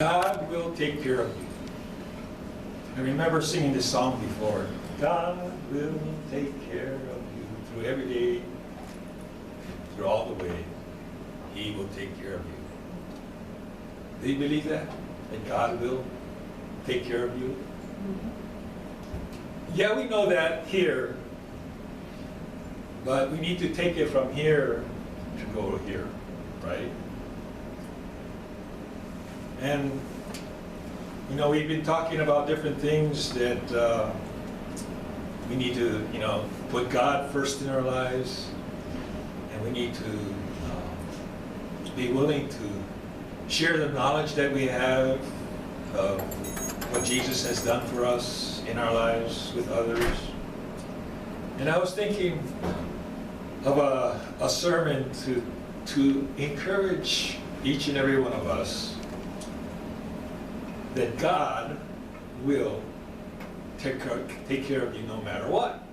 God will take care of you. I remember singing this song before. God will take care of you through every day, through all the way. He will take care of you. Do you believe that? That God will take care of you? Yeah, we know that here, but we need to take it from here to go here, right? And, you know, we've been talking about different things that we need to, put God first in our lives. And we need to be willing to share the knowledge that we have of what Jesus has done for us in our lives with others. And I was thinking of a sermon to encourage each and every one of us that God will take care of you no matter what.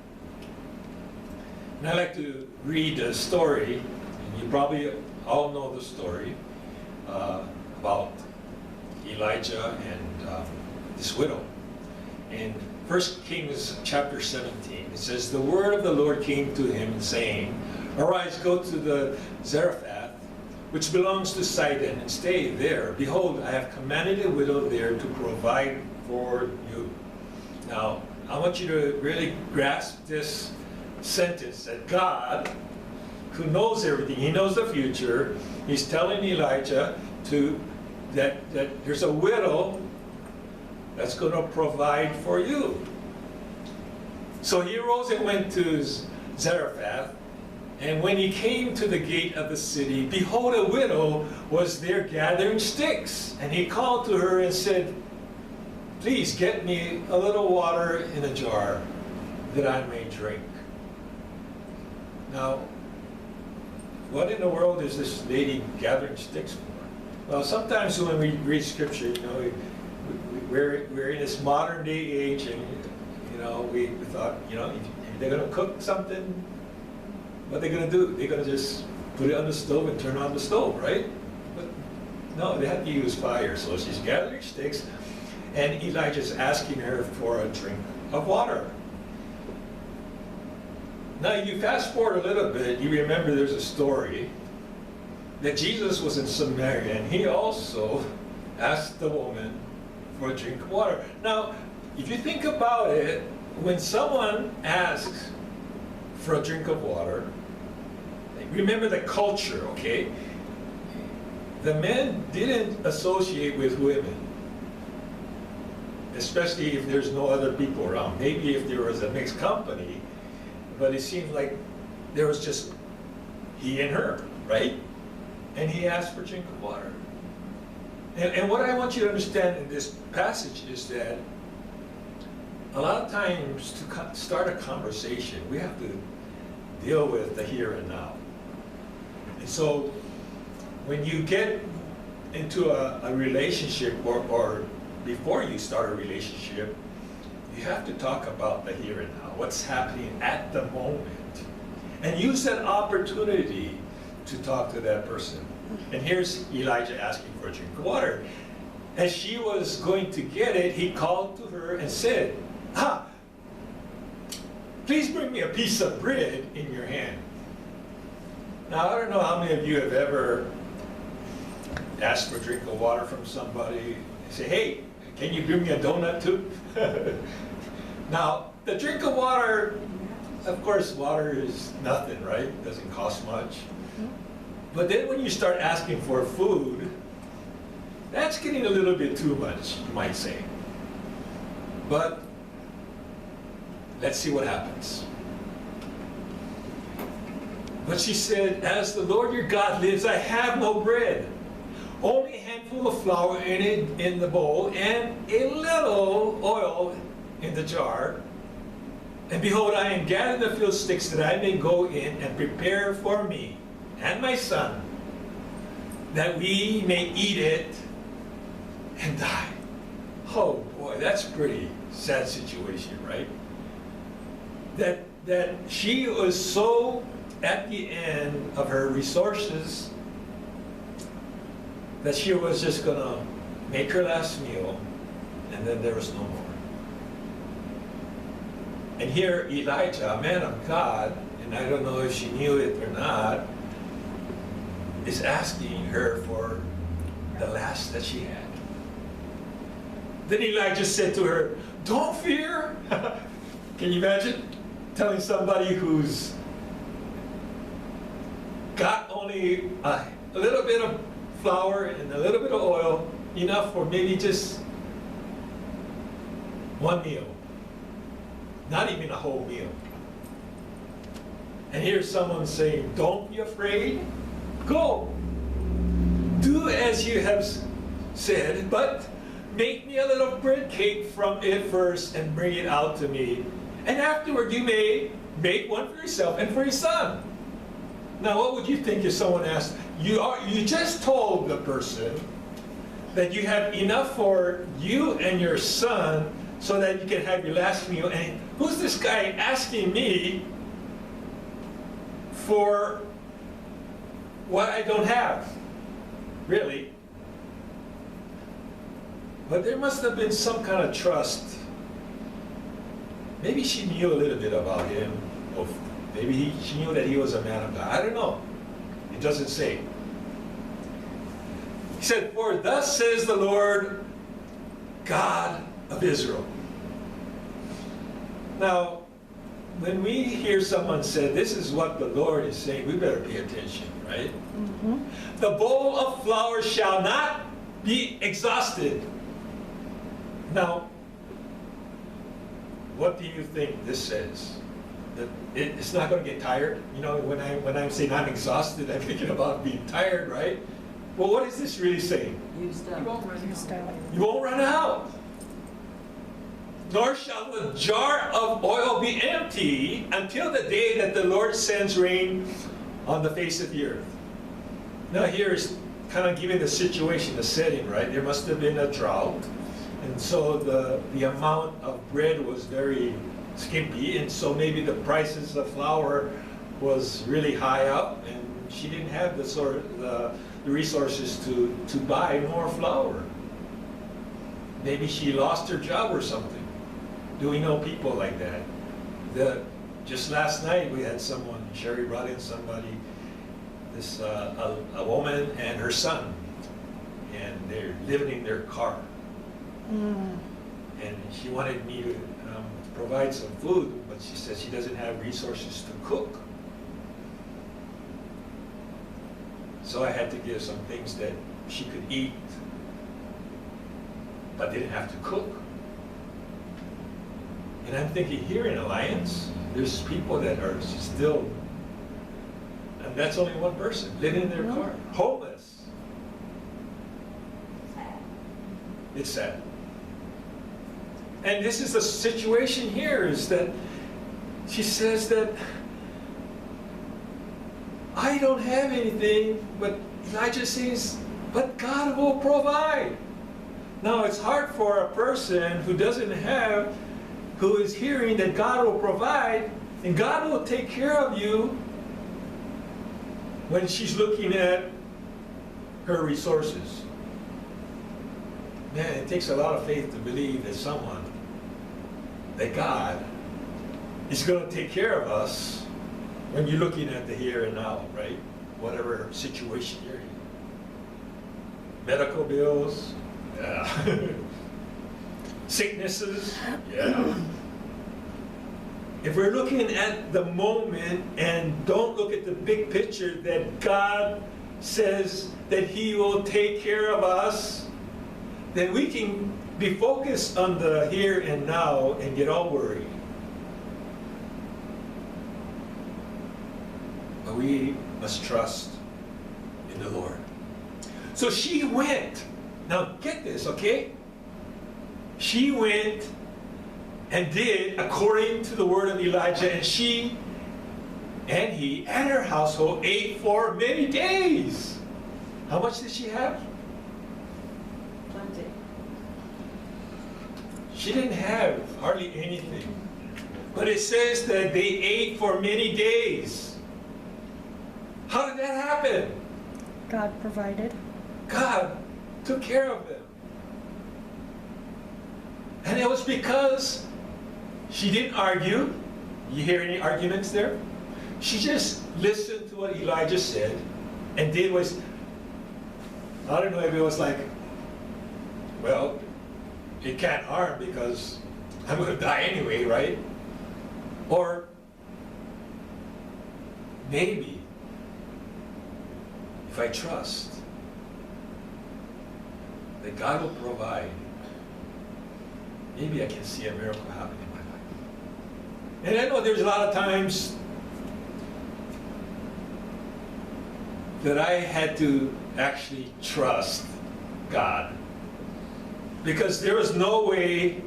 And I like to read a story, and you probably all know the story, about Elijah and this widow. In 1 Kings chapter 17, it says, "The word of the Lord came to him, saying, Arise, go to the Zarephath, which belongs to Sidon, and stay there. Behold, I have commanded a widow there to provide for you." Now, I want you to really grasp this sentence, that God, who knows everything, He knows the future, He's telling Elijah that there's a widow that's going to provide for you. So he arose and went to Zarephath. And when he came to the gate of the city, behold, a widow was there gathering sticks. And he called to her and said, "Please get me a little water in a jar that I may drink." Now, what in the world is this lady gathering sticks for? Well, sometimes when we read scripture, we're in this modern day age, and we thought, if they're going to cook something, what are they going to do? They're going to just put it on the stove and turn on the stove, right? But no, they have to use fire. So she's gathering sticks, and Elijah's asking her for a drink of water. Now, you fast forward a little bit, you remember there's a story that Jesus was in Samaria, and he also asked the woman for a drink of water. Now, if you think about it, when someone asks for a drink of water, remember the culture, okay? The men didn't associate with women, especially if there's no other people around. Maybe if there was a mixed company, but it seemed like there was just he and her, right? And he asked for a drink of water. And what I want you to understand in this passage is that a lot of times to start a conversation, we have to deal with the here and now. And so when you get into a relationship, or before you start a relationship, you have to talk about the here and now, what's happening at the moment, and use that opportunity to talk to that person. And here's Elijah asking for a drink of water. As she was going to get it, he called to her and said, "Please bring me a piece of bread in your hand." Now, I don't know how many of you have ever asked for a drink of water from somebody and say, "Hey, can you bring me a donut too?" Now, the drink of water, of course, water is nothing, right? It doesn't cost much. But then when you start asking for food, that's getting a little bit too much, you might say. But let's see what happens. But she said, "As the Lord your God lives, I have no bread. Only a handful of flour in the bowl, and a little oil in the jar. And behold, I am gathering the field sticks that I may go in and prepare for me and my son, that we may eat it and die." Oh boy, that's a pretty sad situation, right? That she was so at the end of her resources that she was just going to make her last meal, and then there was no more. And here Elijah, a man of God, and I don't know if she knew it or not, is asking her for the last that she had. Then Elijah said to her, "Don't fear." Can you imagine telling somebody who's got only a little bit of flour and a little bit of oil, enough for maybe just one meal, not even a whole meal. And here's someone saying, "Don't be afraid, go. Do as you have said, but make me a little bread cake from it first and bring it out to me. And afterward you may make one for yourself and for your son." Now what would you think if someone asked, you just told the person that you have enough for you and your son so that you can have your last meal, and who's this guy asking me for what I don't have? Really? But there must have been some kind of trust. Maybe she knew a little bit about him, or maybe she knew that he was a man of God. I don't know. It doesn't say. He said, "For thus says the Lord God of Israel." Now, when we hear someone say, "This is what the Lord is saying," we better pay attention, right? Mm-hmm. "The bowl of flour shall not be exhausted." Now, what do you think this says? That it's not going to get tired? You know, when I'm saying I'm exhausted, I'm thinking about being tired, right? Well, what is this really saying? Used up. You won't run out. "Nor shall the jar of oil be empty until the day that the Lord sends rain on the face of the earth." Now here is kind of giving the situation, the setting, right? There must have been a drought. And so the amount of bread was very skimpy, and so maybe the prices of flour was really high up, and she didn't have the resources to buy more flour. Maybe she lost her job or something. Do we know people like that? Just last night we had someone, Sherry brought in somebody, a woman and her son, and they're living in their car. And she wanted me to provide some food, but she says she doesn't have resources to cook. So I had to give some things that she could eat, but didn't have to cook. And I'm thinking, here in Alliance, there's people that are still, and that's only one person, living in their car, homeless. It's sad. And this is the situation here, is that she says that I don't have anything, but Elijah says, but God will provide. Now it's hard for a person who doesn't have, who is hearing that God will provide, and God will take care of you, when she's looking at her resources. Man, it takes a lot of faith to believe that that God is going to take care of us when you're looking at the here and now, right? Whatever situation you're in. Medical bills, yeah. Sicknesses, yeah. If we're looking at the moment and don't look at the big picture that God says that He will take care of us, then we can be focused on the here and now and get all worried. But we must trust in the Lord. So she went. Now get this, okay? She went and did according to the word of Elijah, and she and he and her household ate for many days. How much did she have? Plenty. She didn't have hardly anything. But it says that they ate for many days. How did that happen? God provided. God took care of them. because she didn't argue. You hear any arguments there? She just listened to what Elijah said and did what, I don't know if it was like, well, it can't harm because I'm going to die anyway, right? Or maybe if I trust that God will provide, maybe I can see a miracle happen in my life. And I know there's a lot of times that I had to actually trust God, because there was no way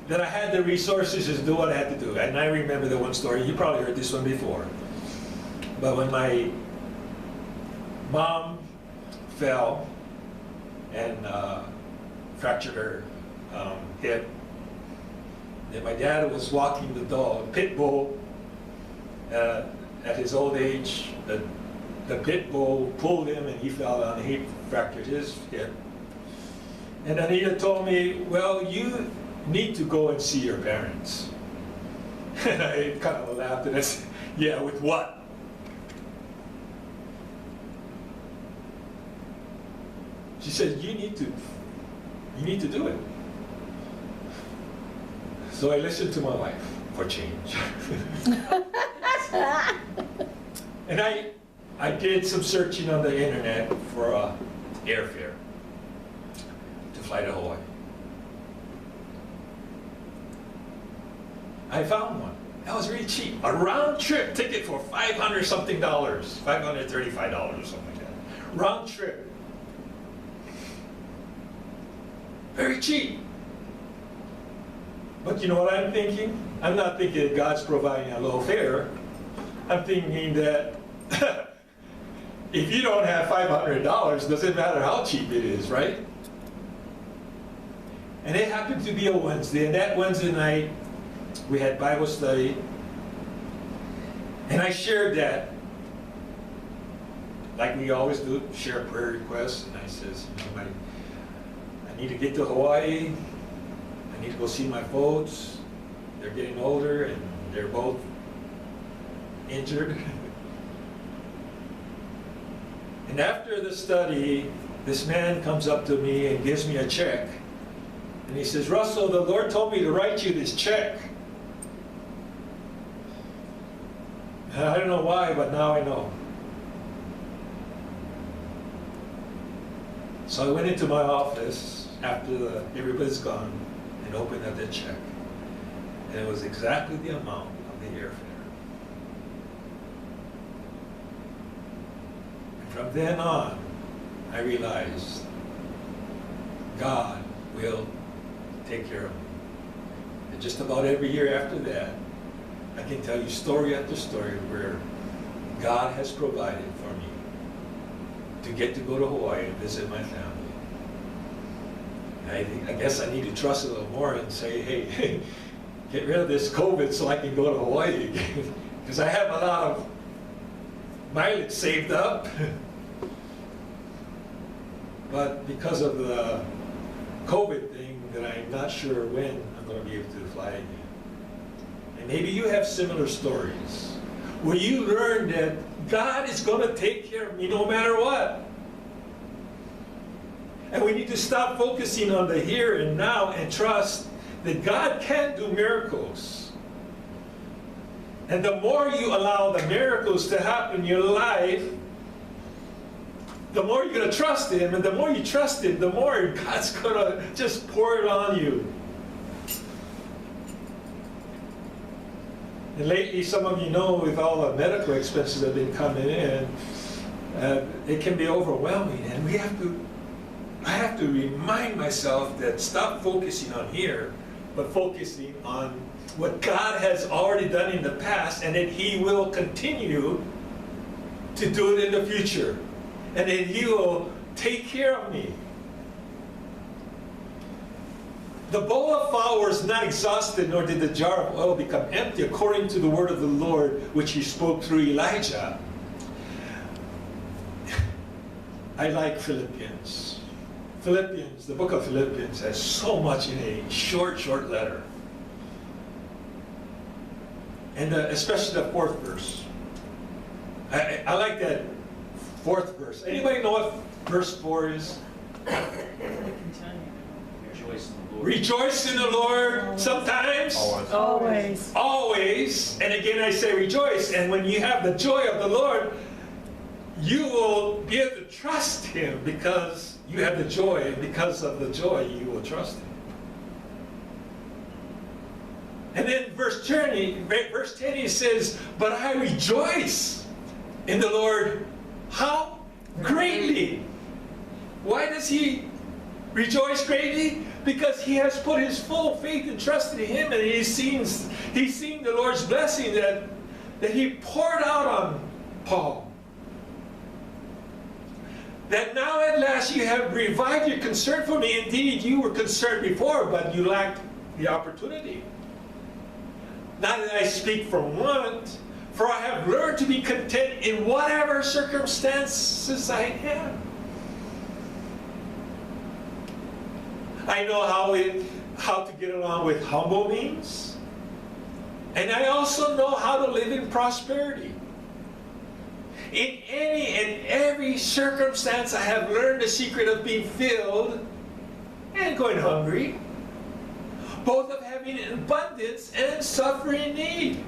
that I had the resources to do what I had to do. And I remember the one story, you probably heard this one before, but when my mom fell and fractured her hip, and my dad was walking the dog, pit bull, at his old age. The pit bull pulled him and he fell down and he fractured his hip. And Anita told me, well, you need to go and see your parents. And I kind of laughed and I said, yeah, with what? She said, you need to do it. So I listened to my wife for change. And I did some searching on the internet for airfare to fly to Hawaii. I found one. That was really cheap. A round trip ticket for $500 something, $535 or something like that. Round trip. Very cheap. But you know what I'm thinking? I'm not thinking that God's providing a low fare. I'm thinking that if you don't have $500, doesn't matter how cheap it is, right? And it happened to be a Wednesday, and that Wednesday night we had Bible study, and I shared that, like we always do, share prayer requests, and I says, you know, I need to get to Hawaii, I need to go see my folks, they're getting older, and they're both injured. And after the study, this man comes up to me and gives me a check. And he says, Russell, the Lord told me to write you this check. And I don't know why, but now I know. So I went into my office after everybody's gone and opened up the check. And it was exactly the amount of the airfare. From then on, I realized God will take care of me. And just about every year after that, I can tell you story after story where God has provided for me to get to go to Hawaii and visit my family. And I guess I need to trust a little more and say, hey, get rid of this COVID so I can go to Hawaii again. Because I have a lot of mileage saved up. But because of the COVID thing, that I'm not sure when I'm going to be able to fly again. And maybe you have similar stories where you learn that God is going to take care of me no matter what. And we need to stop focusing on the here and now and trust that God can do miracles. And the more you allow the miracles to happen in your life, the more you're going to trust Him, and the more you trust Him, the more God's going to just pour it on you. And lately, some of you know, with all the medical expenses that have been coming in, it can be overwhelming, and I have to remind myself that stop focusing on here, but focusing on what God has already done in the past, and that He will continue to do it in the future. And that He will take care of me. The bowl of flour was not exhausted, nor did the jar of oil become empty, according to the word of the Lord, which He spoke through Elijah. I like Philippians Philippians, the book of Philippians has so much in a short letter. And especially the fourth verse. I like that fourth verse. Anybody know what verse 4 is? Rejoice in the Lord. Rejoice in the Lord sometimes. Always. Always. And again I say rejoice. And when you have the joy of the Lord, you will be able to trust Him because you have the joy. And because of the joy, you will trust Him. And then verse 10, he says, but I rejoice in the Lord. How? Greatly. Why does he rejoice greatly? Because he has put his full faith and trust in Him, and he's seen the Lord's blessing that He poured out on Paul. That now at last you have revived your concern for me. Indeed, you were concerned before, but you lacked the opportunity. Not that I speak from want, for I have learned to be content in whatever circumstances I am. I know how to get along with humble means, and I also know how to live in prosperity. In any and every circumstance, I have learned the secret of being filled and going hungry, both of having abundance and suffering need.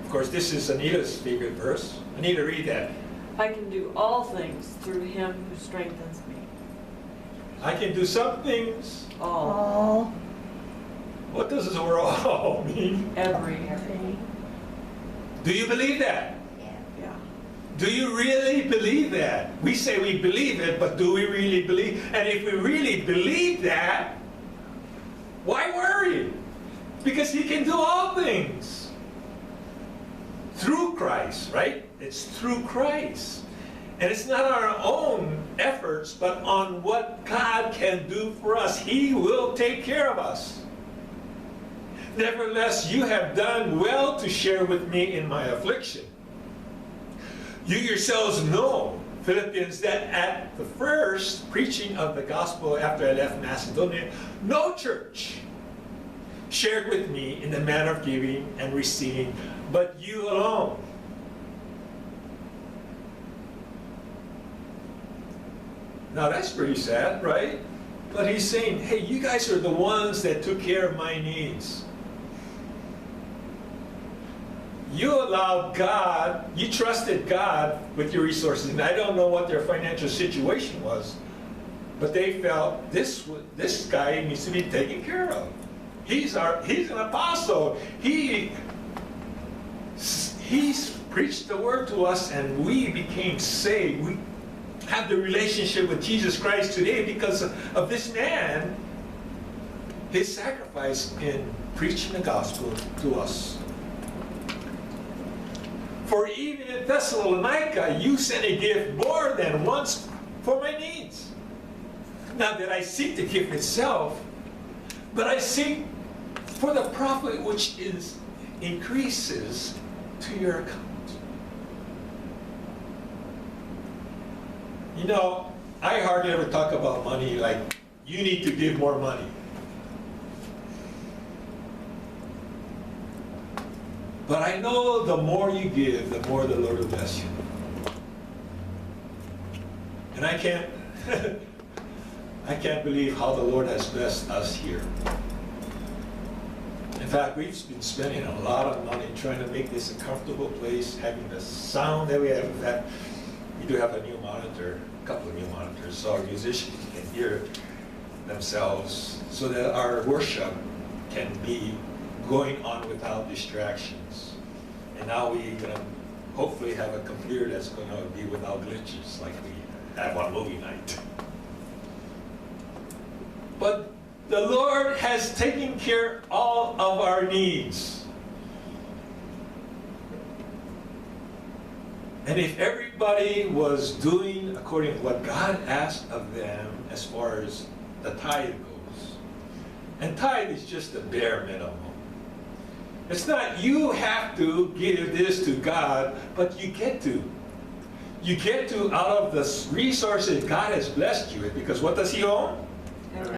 Of course, this is Anita's favorite verse. Anita, read that. I can do all things through Him who strengthens me. I can do some things. All. What does this word all mean? Every. Do you believe that? Yeah. Do you really believe that? We say we believe it, but do we really believe? And if we really believe that, why worry? Because He can do all things. Through Christ, right? It's through Christ. And it's not our own efforts, but on what God can do for us. He will take care of us. Nevertheless, you have done well to share with me in my affliction. You yourselves know, Philippians, that at the first preaching of the gospel after I left Macedonia, no church shared with me in the manner of giving and receiving, but you alone. Now that's pretty sad, right? But he's saying, hey, you guys are the ones that took care of my needs. You allowed God, you trusted God with your resources. And I don't know what their financial situation was, but they felt this guy needs to be taken care of. He's an apostle. He's preached the word to us, and we became saved. We have the relationship with Jesus Christ today because of this man, his sacrifice in preaching the gospel to us. For even in Thessalonica, you sent a gift more than once for my needs. Not that I seek the gift itself, but I seek for the profit which increases to your account. You know, I hardly ever talk about money like, you need to give more money. But I know the more you give, the more the Lord will bless you. And I can't believe how the Lord has blessed us here. In fact, we've been spending a lot of money trying to make this a comfortable place, having the sound that we have. In fact, we do have a new monitor, a couple of new monitors, so our musicians can hear themselves, so that our worship can be going on without distractions. And now we're going to hopefully have a computer that's going to be without glitches like we have on movie night. But the Lord has taken care of all of our needs. And if everybody was doing according to what God asked of them as far as the tithe goes, and tithe is just the bare minimum. It's not you have to give this to God, but you get to. you get to, out of the resources God has blessed you with, because what does He own?